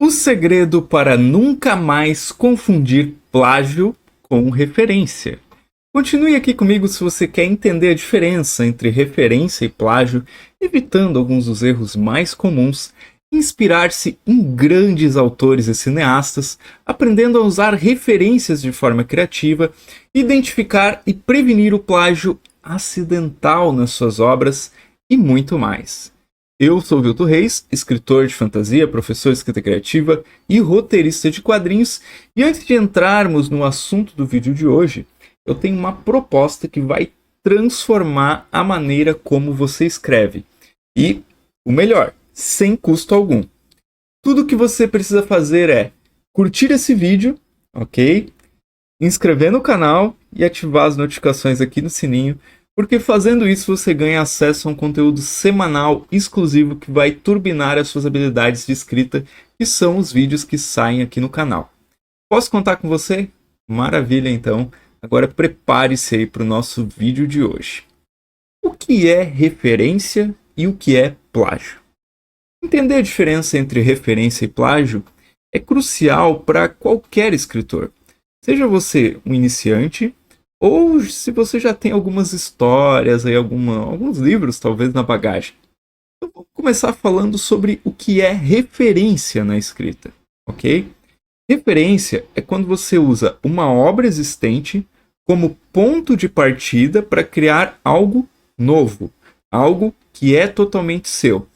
O segredo para nunca mais confundir plágio com referência. Continue aqui comigo se você quer entender a diferença entre referência e plágio, evitando alguns dos erros mais comuns, inspirar-se em grandes autores e cineastas, aprendendo a usar referências de forma criativa, identificar e prevenir o plágio acidental nas suas obras e muito mais. Eu sou Vilto Reis, escritor de fantasia, professor de escrita criativa e roteirista de quadrinhos. E antes de entrarmos no assunto do vídeo de hoje, eu tenho uma proposta que vai transformar a maneira como você escreve. E, o melhor, sem custo algum. Tudo que você precisa fazer é curtir esse vídeo, ok? Inscrever no canal e ativar as notificações aqui no sininho, porque fazendo isso você ganha acesso a um conteúdo semanal exclusivo que vai turbinar as suas habilidades de escrita, que são os vídeos que saem aqui no canal. Posso contar com você? Maravilha, então. Agora prepare-se aí para o nosso vídeo de hoje. O que é referência e o que é plágio? Entender a diferença entre referência e plágio é crucial para qualquer escritor. Seja você um iniciante, ou se você já tem algumas histórias, aí alguns livros talvez na bagagem. Então vamos começar falando sobre o que é referência na escrita, ok? Referência é quando você usa uma obra existente como ponto de partida para criar algo novo, algo que é totalmente seu.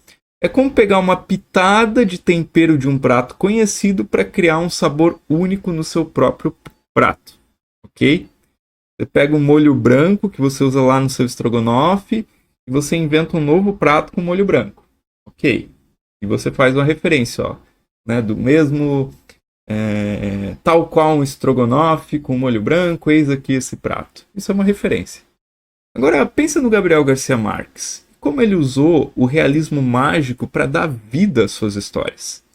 É como pegar uma pitada de tempero de um prato conhecido para criar um sabor único no seu próprio prato, ok? Você pega um molho branco que você usa lá no seu estrogonofe e você inventa um novo prato com molho branco. Ok. E você faz uma referência, ó, né, do mesmo, tal qual um estrogonofe com molho branco, eis aqui esse prato. Isso é uma referência. Agora, pensa no Gabriel Garcia Marques. Como ele usou o realismo mágico para dar vida às suas histórias.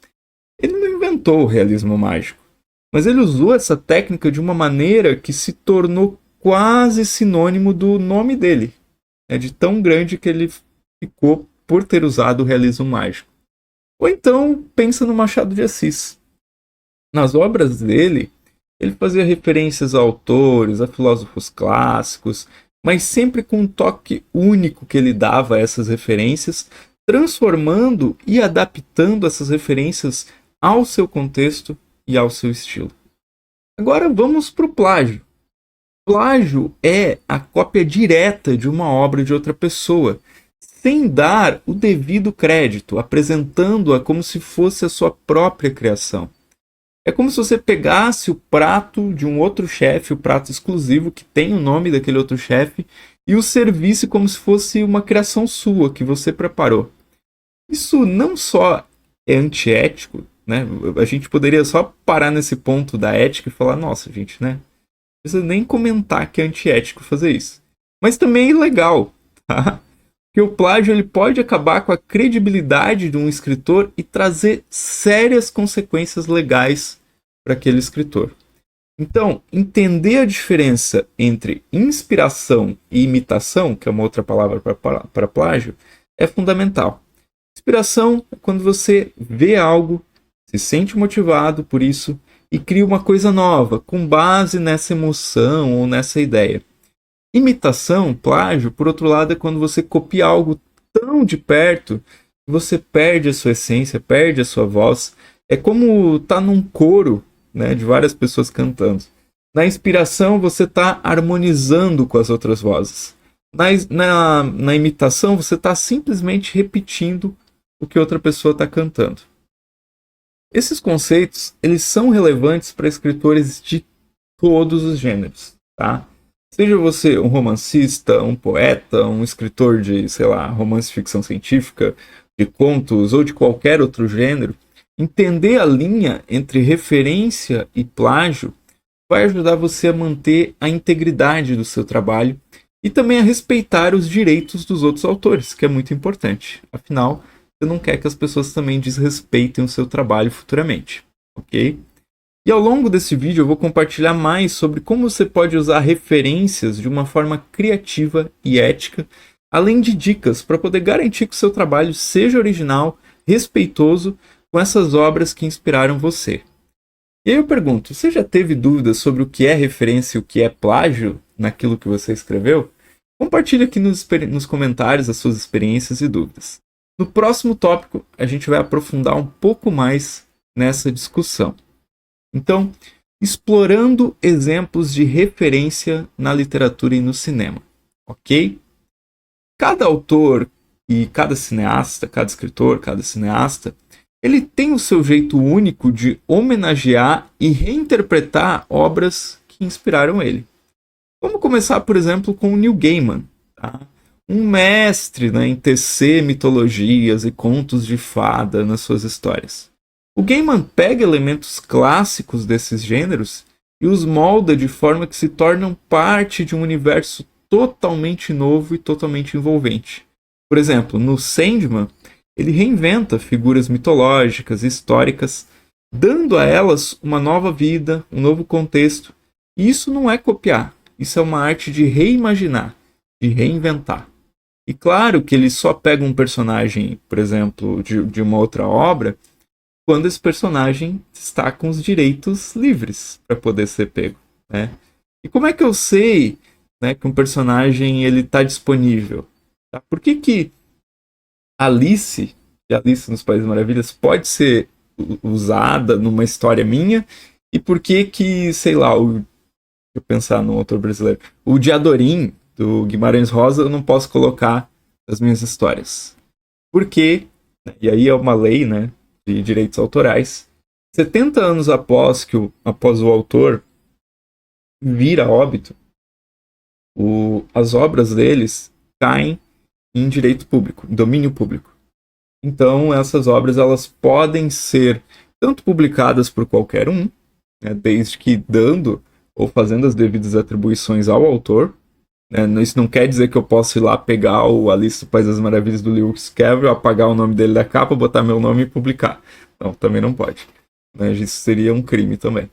Ele não inventou o realismo mágico, mas ele usou essa técnica de uma maneira que se tornou quase sinônimo do nome dele. É de tão grande que ele ficou por ter usado o realismo mágico. Ou então, pensa no Machado de Assis. Nas obras dele, ele fazia referências a autores, a filósofos clássicos, mas sempre com um toque único que ele dava a essas referências, transformando e adaptando essas referências ao seu contexto e ao seu estilo. Agora vamos para o plágio. Plágio é a cópia direta de uma obra de outra pessoa, sem dar o devido crédito, apresentando-a como se fosse a sua própria criação. É como se você pegasse o prato de um outro chefe, o prato exclusivo que tem o nome daquele outro chefe, e o servisse como se fosse uma criação sua, que você preparou. Isso não só é antiético, né? A gente poderia só parar nesse ponto da ética e falar, nossa, gente, né? Não precisa nem comentar que é antiético fazer isso. Mas também é ilegal, tá? Porque o plágio ele pode acabar com a credibilidade de um escritor e trazer sérias consequências legais para aquele escritor. Então, entender a diferença entre inspiração e imitação, que é uma outra palavra para plágio, é fundamental. Inspiração é quando você vê algo, se sente motivado por isso, e cria uma coisa nova, com base nessa emoção ou nessa ideia. Imitação, plágio, por outro lado, é quando você copia algo tão de perto que você perde a sua essência, perde a sua voz. É como estar num coro, né, de várias pessoas cantando. Na inspiração, você está harmonizando com as outras vozes. Na imitação, você está simplesmente repetindo o que outra pessoa está cantando. Esses conceitos, eles são relevantes para escritores de todos os gêneros, tá? Seja você um romancista, um poeta, um escritor de, sei lá, romance, ficção científica, de contos ou de qualquer outro gênero, entender a linha entre referência e plágio vai ajudar você a manter a integridade do seu trabalho e também a respeitar os direitos dos outros autores, que é muito importante. Afinal, você não quer que as pessoas também desrespeitem o seu trabalho futuramente, ok? E ao longo desse vídeo eu vou compartilhar mais sobre como você pode usar referências de uma forma criativa e ética, além de dicas para poder garantir que o seu trabalho seja original, respeitoso, com essas obras que inspiraram você. E aí eu pergunto, você já teve dúvidas sobre o que é referência e o que é plágio naquilo que você escreveu? Compartilhe aqui nos comentários as suas experiências e dúvidas. No próximo tópico, a gente vai aprofundar um pouco mais nessa discussão. Então, explorando exemplos de referência na literatura e no cinema, ok? Cada autor e cada cineasta, cada escritor, cada cineasta, ele tem o seu jeito único de homenagear e reinterpretar obras que inspiraram ele. Vamos começar, por exemplo, com o Neil Gaiman, tá? Um mestre, né, em tecer mitologias e contos de fada nas suas histórias. O Gaiman pega elementos clássicos desses gêneros e os molda de forma que se tornam parte de um universo totalmente novo e totalmente envolvente. Por exemplo, no Sandman, ele reinventa figuras mitológicas e históricas, dando a elas uma nova vida, um novo contexto. E isso não é copiar, isso é uma arte de reimaginar, de reinventar. E claro que ele só pega um personagem, por exemplo, de uma outra obra, quando esse personagem está com os direitos livres para poder ser pego, né? E como é que eu sei, né, que um personagem ele está disponível? Tá? Por que Alice, de Alice nos Países Maravilhas, pode ser usada numa história minha? E por que sei lá, deixa eu pensar num autor brasileiro, o Diadorim, do Guimarães Rosa, eu não posso colocar nas minhas histórias? Porque, e aí é uma lei, né, de direitos autorais, 70 anos após o autor vir a óbito, as obras deles caem em direito público, em domínio público. Então, essas obras elas podem ser tanto publicadas por qualquer um, né, desde que dando ou fazendo as devidas atribuições ao autor. Né, isso não quer dizer que eu posso ir lá pegar o Alice no País das Maravilhas do Lewis Carroll, apagar o nome dele da capa, botar meu nome e publicar. Não, também não pode. Né, isso seria um crime também.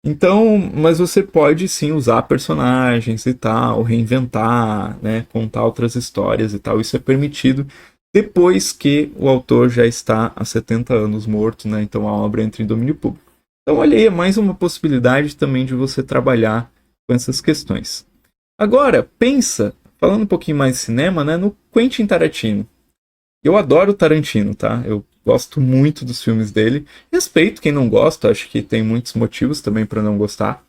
Então, mas você pode sim usar personagens e tal, reinventar, né, contar outras histórias e tal. Isso é permitido depois que o autor já está há 70 anos morto, né? Então a obra entra em domínio público. Então, olha aí, é mais uma possibilidade também de você trabalhar com essas questões. Agora, pensa, falando um pouquinho mais de cinema, né, no Quentin Tarantino. Eu adoro o Tarantino, tá? Eu gosto muito dos filmes dele. Respeito quem não gosta, acho que tem muitos motivos também para não gostar.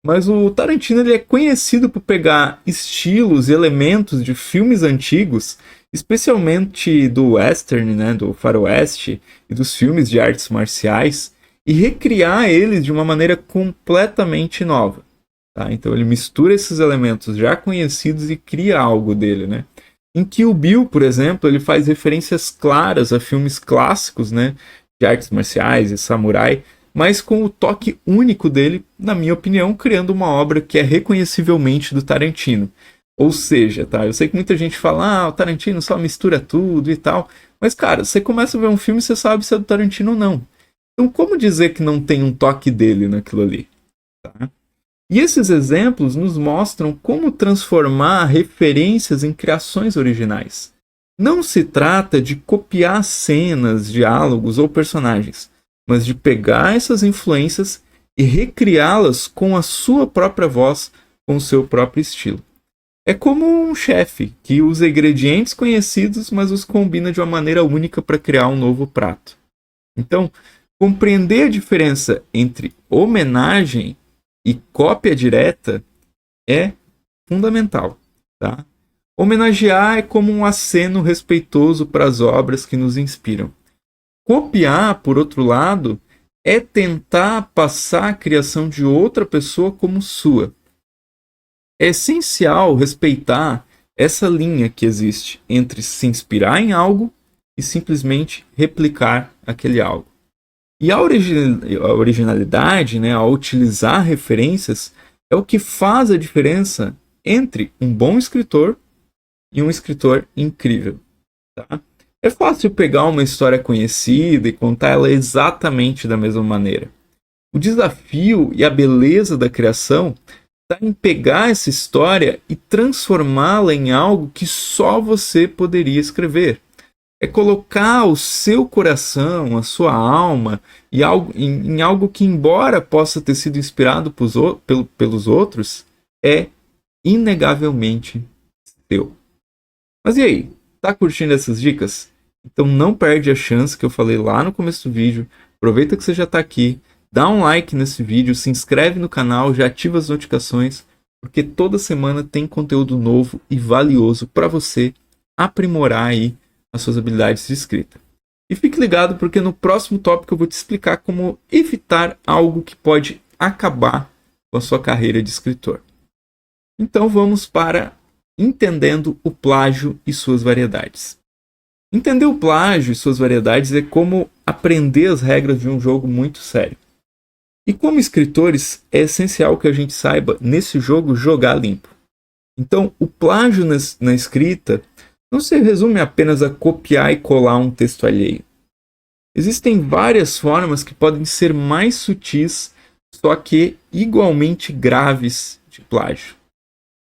Mas o Tarantino ele é conhecido por pegar estilos e elementos de filmes antigos, especialmente do western, né, do faroeste e dos filmes de artes marciais, e recriar eles de uma maneira completamente nova. Tá? Então ele mistura esses elementos já conhecidos e cria algo dele, né? Em Kill Bill, por exemplo, ele faz referências claras a filmes clássicos, né, de artes marciais e samurai, mas com o toque único dele, na minha opinião, criando uma obra que é reconhecivelmente do Tarantino. Ou seja, tá, eu sei que muita gente fala, o Tarantino só mistura tudo e tal, mas cara, você começa a ver um filme e você sabe se é do Tarantino ou não. Então como dizer que não tem um toque dele naquilo ali? Tá? E esses exemplos nos mostram como transformar referências em criações originais. Não se trata de copiar cenas, diálogos ou personagens, mas de pegar essas influências e recriá-las com a sua própria voz, com o seu próprio estilo. É como um chefe que usa ingredientes conhecidos, mas os combina de uma maneira única para criar um novo prato. Então, compreender a diferença entre homenagem e cópia direta é fundamental, tá? Homenagear é como um aceno respeitoso para as obras que nos inspiram. Copiar, por outro lado, é tentar passar a criação de outra pessoa como sua. É essencial respeitar essa linha que existe entre se inspirar em algo e simplesmente replicar aquele algo. E a originalidade, né, ao utilizar referências, é o que faz a diferença entre um bom escritor e um escritor incrível. Tá? É fácil pegar uma história conhecida e contar ela exatamente da mesma maneira. O desafio e a beleza da criação está em pegar essa história e transformá-la em algo que só você poderia escrever. É colocar o seu coração, a sua alma em algo que, embora possa ter sido inspirado pelos outros, é inegavelmente seu. Mas e aí? Tá curtindo essas dicas? Então não perde a chance que eu falei lá no começo do vídeo. Aproveita que você já está aqui, dá um like nesse vídeo, se inscreve no canal, já ativa as notificações, porque toda semana tem conteúdo novo e valioso para você aprimorar aí as suas habilidades de escrita. E fique ligado porque no próximo tópico eu vou te explicar como evitar algo que pode acabar com a sua carreira de escritor. Então vamos para entendendo o plágio e suas variedades. Entender o plágio e suas variedades é como aprender as regras de um jogo muito sério. E como escritores, é essencial que a gente saiba, nesse jogo, jogar limpo. Então, o plágio na escrita não se resume apenas a copiar e colar um texto alheio. Existem várias formas que podem ser mais sutis, só que igualmente graves de plágio.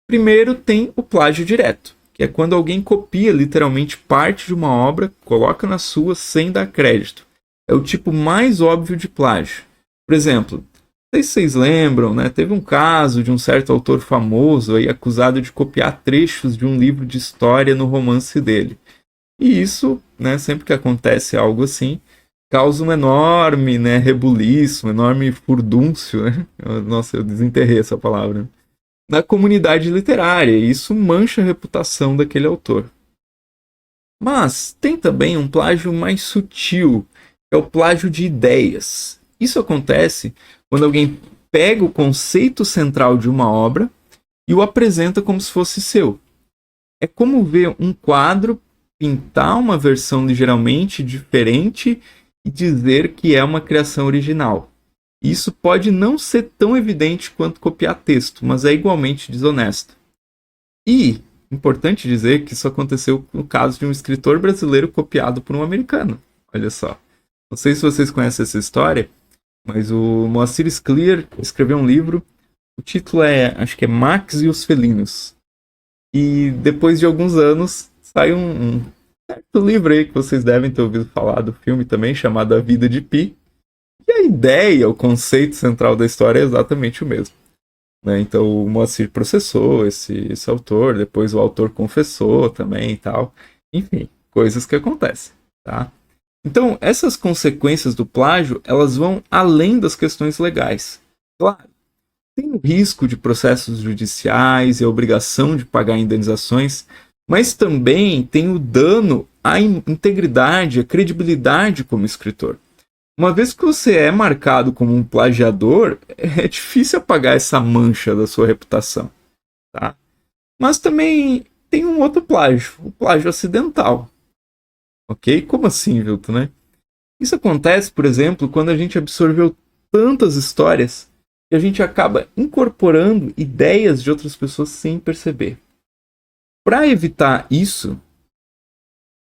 Primeiro tem o plágio direto, que é quando alguém copia literalmente parte de uma obra, coloca na sua sem dar crédito. É o tipo mais óbvio de plágio. Por exemplo, não sei se vocês lembram, né? Teve um caso de um certo autor famoso aí, acusado de copiar trechos de um livro de história no romance dele. E isso, né, sempre que acontece algo assim, causa um enorme, né, rebuliço, um enorme furdúncio, né? Nossa, eu desenterrei essa palavra. Na comunidade literária, e isso mancha a reputação daquele autor. Mas tem também um plágio mais sutil, que é o plágio de ideias. Isso acontece quando alguém pega o conceito central de uma obra e o apresenta como se fosse seu. É como ver um quadro, pintar uma versão ligeiramente diferente e dizer que é uma criação original. Isso pode não ser tão evidente quanto copiar texto, mas é igualmente desonesto. E importante dizer que isso aconteceu no caso de um escritor brasileiro copiado por um americano. Olha só. Não sei se vocês conhecem essa história, mas o Moacir Scliar escreveu um livro. O título acho que é Max e os Felinos. E depois de alguns anos, sai um certo livro aí que vocês devem ter ouvido falar do filme também, chamado A Vida de Pi. E a ideia, o conceito central da história é exatamente o mesmo. Né? Então o Moacir processou esse autor, depois o autor confessou também e tal. Enfim, coisas que acontecem. Tá? Então, essas consequências do plágio, elas vão além das questões legais. Claro, tem o risco de processos judiciais e a obrigação de pagar indenizações, mas também tem o dano à integridade, à credibilidade como escritor. Uma vez que você é marcado como um plagiador, é difícil apagar essa mancha da sua reputação. Tá? Mas também tem um outro plágio, o plágio acidental. Ok? Como assim, Vilton, né? Isso acontece, por exemplo, quando a gente absorveu tantas histórias que a gente acaba incorporando ideias de outras pessoas sem perceber. Para evitar isso,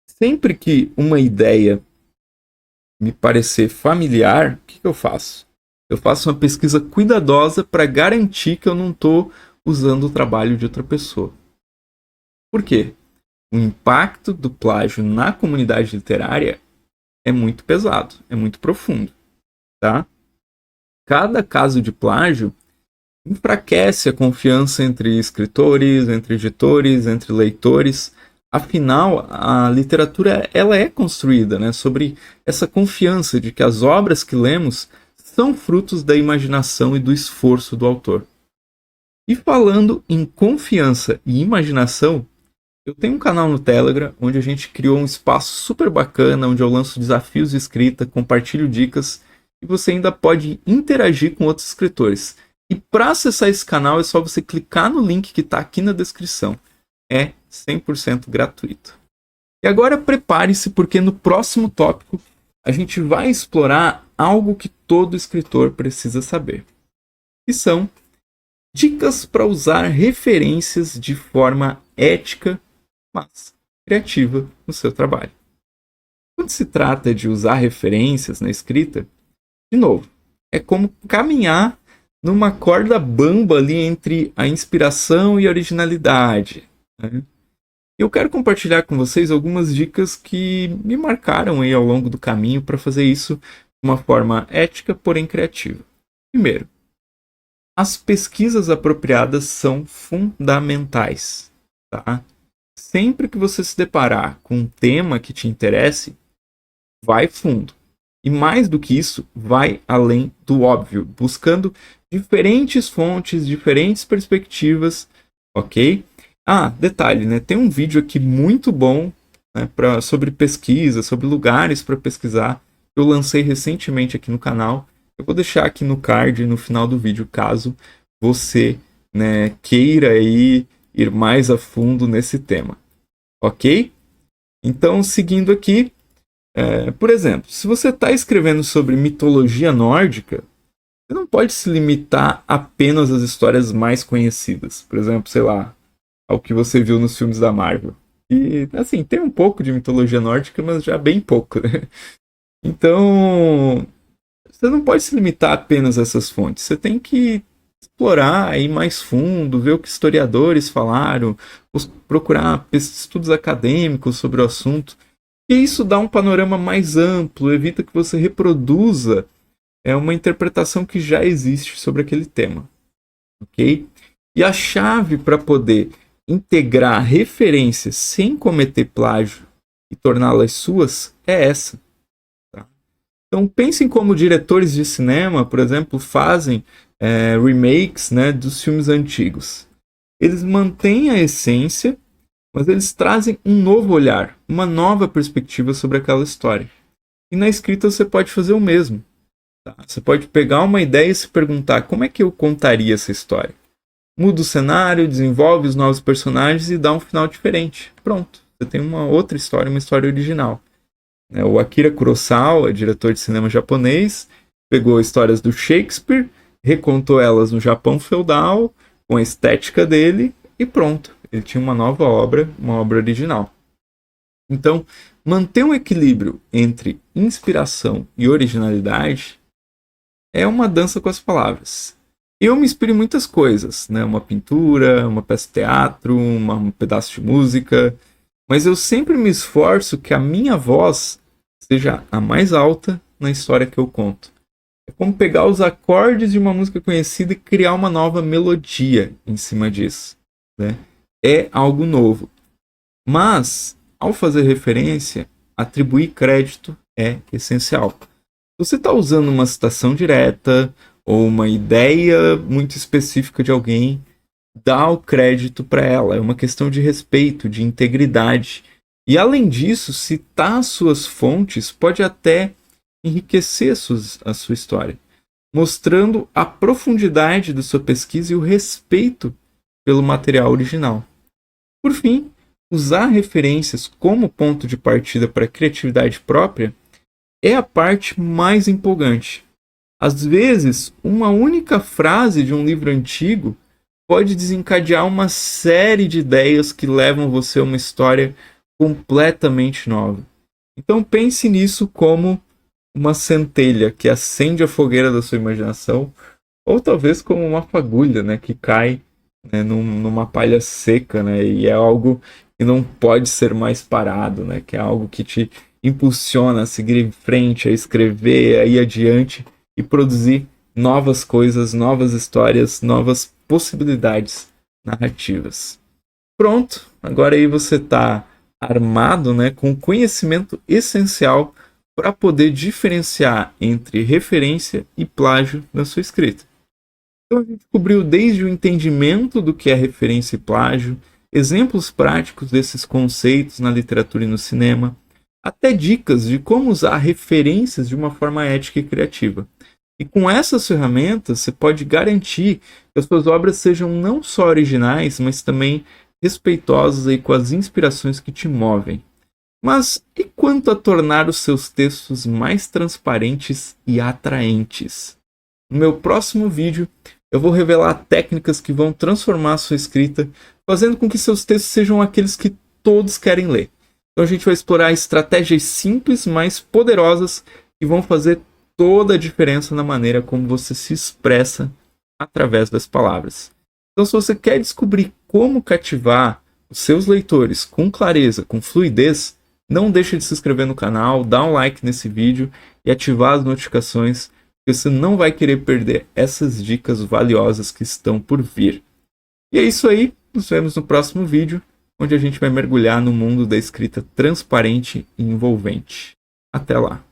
sempre que uma ideia me parecer familiar, o que eu faço? Eu faço uma pesquisa cuidadosa para garantir que eu não estou usando o trabalho de outra pessoa. Por quê? O impacto do plágio na comunidade literária é muito pesado, é muito profundo. Tá? Cada caso de plágio enfraquece a confiança entre escritores, entre editores, entre leitores. Afinal, a literatura ela é construída, né, sobre essa confiança de que as obras que lemos são frutos da imaginação e do esforço do autor. E falando em confiança e imaginação, eu tenho um canal no Telegram onde a gente criou um espaço super bacana, onde eu lanço desafios de escrita, compartilho dicas e você ainda pode interagir com outros escritores. E para acessar esse canal é só você clicar no link que está aqui na descrição. É 100% gratuito. E agora prepare-se porque no próximo tópico a gente vai explorar algo que todo escritor precisa saber. Que são dicas para usar referências de forma ética, mas criativa no seu trabalho. Quando se trata de usar referências na escrita, de novo, é como caminhar numa corda bamba ali entre a inspiração e a originalidade. Né? Eu quero compartilhar com vocês algumas dicas que me marcaram aí ao longo do caminho para fazer isso de uma forma ética, porém criativa. Primeiro, as pesquisas apropriadas são fundamentais, tá? Sempre que você se deparar com um tema que te interesse, vai fundo. E mais do que isso, vai além do óbvio, buscando diferentes fontes, diferentes perspectivas, ok? Detalhe, né? Tem um vídeo aqui muito bom, né, sobre pesquisa, sobre lugares para pesquisar, que eu lancei recentemente aqui no canal. Eu vou deixar aqui no card, no final do vídeo, caso você, né, queira aí ir mais a fundo nesse tema, ok? Então, seguindo aqui, por exemplo, se você está escrevendo sobre mitologia nórdica, você não pode se limitar apenas às histórias mais conhecidas. Por exemplo, sei lá, ao que você viu nos filmes da Marvel. E, assim, tem um pouco de mitologia nórdica, mas já bem pouco, né? Então, você não pode se limitar apenas a essas fontes. Você tem que explorar, ir mais fundo, ver o que historiadores falaram, procurar estudos acadêmicos sobre o assunto. E isso dá um panorama mais amplo, evita que você reproduza uma interpretação que já existe sobre aquele tema. Ok? E a chave para poder integrar referências sem cometer plágio e torná-las suas é essa. Tá? Então pensem como diretores de cinema, por exemplo, fazem remakes, né, dos filmes antigos. Eles mantêm a essência, mas eles trazem um novo olhar, uma nova perspectiva sobre aquela história. E na escrita você pode fazer o mesmo. Tá? Você pode pegar uma ideia e se perguntar como é que eu contaria essa história. Muda o cenário, desenvolve os novos personagens e dá um final diferente. Pronto, você tem uma outra história, uma história original. O Akira Kurosawa, diretor de cinema japonês, pegou histórias do Shakespeare, recontou elas no Japão feudal, com a estética dele, e pronto. Ele tinha uma nova obra, uma obra original. Então, manter um equilíbrio entre inspiração e originalidade é uma dança com as palavras. Eu me inspiro em muitas coisas, né? Uma pintura, uma peça de teatro, um pedaço de música, mas eu sempre me esforço que a minha voz seja a mais alta na história que eu conto. É como pegar os acordes de uma música conhecida e criar uma nova melodia em cima disso, né? É algo novo. Mas, ao fazer referência, atribuir crédito é essencial. Se você está usando uma citação direta ou uma ideia muito específica de alguém, dá o crédito para ela. É uma questão de respeito, de integridade. E, além disso, citar suas fontes pode até enriquecer a sua história, mostrando a profundidade da sua pesquisa e o respeito pelo material original. Por fim, usar referências como ponto de partida para a criatividade própria é a parte mais empolgante. Às vezes, uma única frase de um livro antigo pode desencadear uma série de ideias que levam você a uma história completamente nova. Então pense nisso como uma centelha que acende a fogueira da sua imaginação, ou talvez como uma fagulha, né, que cai, né, numa palha seca, né, e é algo que não pode ser mais parado, né, que é algo que te impulsiona a seguir em frente, a escrever, a ir adiante e produzir novas coisas, novas histórias, novas possibilidades narrativas. Pronto, agora aí você está armado, né, com o conhecimento essencial para poder diferenciar entre referência e plágio na sua escrita. Então a gente cobriu desde o entendimento do que é referência e plágio, exemplos práticos desses conceitos na literatura e no cinema, até dicas de como usar referências de uma forma ética e criativa. E com essas ferramentas você pode garantir que as suas obras sejam não só originais, mas também respeitosas aí com as inspirações que te movem. Mas e quanto a tornar os seus textos mais transparentes e atraentes? No meu próximo vídeo, eu vou revelar técnicas que vão transformar a sua escrita, fazendo com que seus textos sejam aqueles que todos querem ler. Então a gente vai explorar estratégias simples, mas poderosas, que vão fazer toda a diferença na maneira como você se expressa através das palavras. Então se você quer descobrir como cativar os seus leitores com clareza, com fluidez, não deixe de se inscrever no canal, dar um like nesse vídeo e ativar as notificações, porque você não vai querer perder essas dicas valiosas que estão por vir. E é isso aí, nos vemos no próximo vídeo, onde a gente vai mergulhar no mundo da escrita transparente e envolvente. Até lá!